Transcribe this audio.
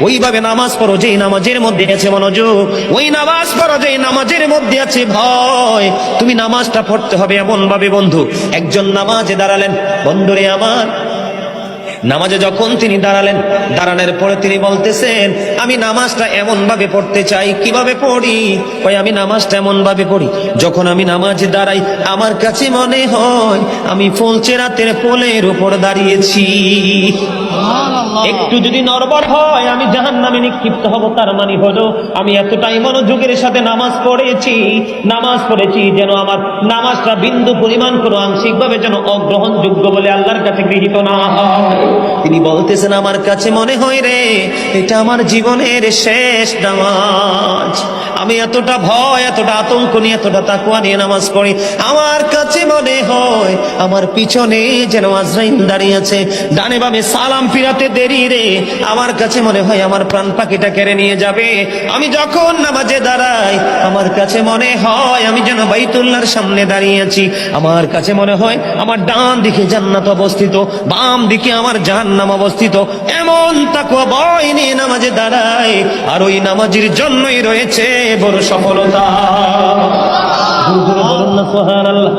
ওইভাবে নামাজ পড়ো যেই নামাজের মধ্যে আছে মনোযোগ, ওই নামাজ পড়ো যেই নামাজের মধ্যে আছে ভয়। তুমি নামাজটা পড়তে হবে এমন ভাবে বন্ধু, একজন নামাজে দাঁড়ালেন, বন্ধুরে আমার, নামাজে যখন তিনি দাঁড়ালেন, দাঁড়ানোর পরে তিনি বলতেছেন আমি নামাজটা এমন ভাবে পড়তে চাই। কিভাবে পড়ি? কই আমি নামাজটা এমন ভাবে পড়ি, যখন আমি নামাজে দাঁড়াই আমার কাছে মনে হয় আমি ফুলচেরাতের পোলের উপর দাঁড়িয়েছি। একটু যদি নড়বড় হয় আমি জাহান্নামে নিক্ষিপ্ত হব। তার মানে হলো আমি এতটাই মনোযোগের সাথে নামাজ পড়েছি যেন আমার নামাজটা বিন্দু পরিমাণ কোনো আংশিকভাবে যেন অগ্রহণযোগ্য বলে আল্লাহর কাছে গৃহীত না হয়। তিনি বলতেছেন আমার কাছে মনে হয় রে এটা আমার জীবনের শেষ নামাজ। আমি এতটা ভয়, এতটা আতঙ্ক নিয়ে, এতটা তাকওয়া নিয়ে নামাজ পড়ি, আমার কাছে মনে হয় আমার পিছনে যেন আজরাইল দাঁড়িয়ে আছে, ডানে বামে সালাম ফিরাতে দেরি রে, আমার কাছে মনে হয় আমার প্রাণ পাখিটা কেড়ে নিয়ে যাবে। আমি যখন নামাজে দাঁড়াই আমার কাছে মনে হয় আমি যেন বাইতুল্লাহর সামনে দাঁড়িয়ে আছি। আমার কাছে মনে হয় আমার ডান দিকে জান্নাত অবস্থিত, বাম দিকে আমার জাহান্নাম অবস্থিত। এমন তাকওয়া ভয় নিয়ে নামাজে দাঁড়াই, আর ওই নামাজের জন্যই রয়েছে বড় সফলতা। বলুন না সুবহানাল্লাহ।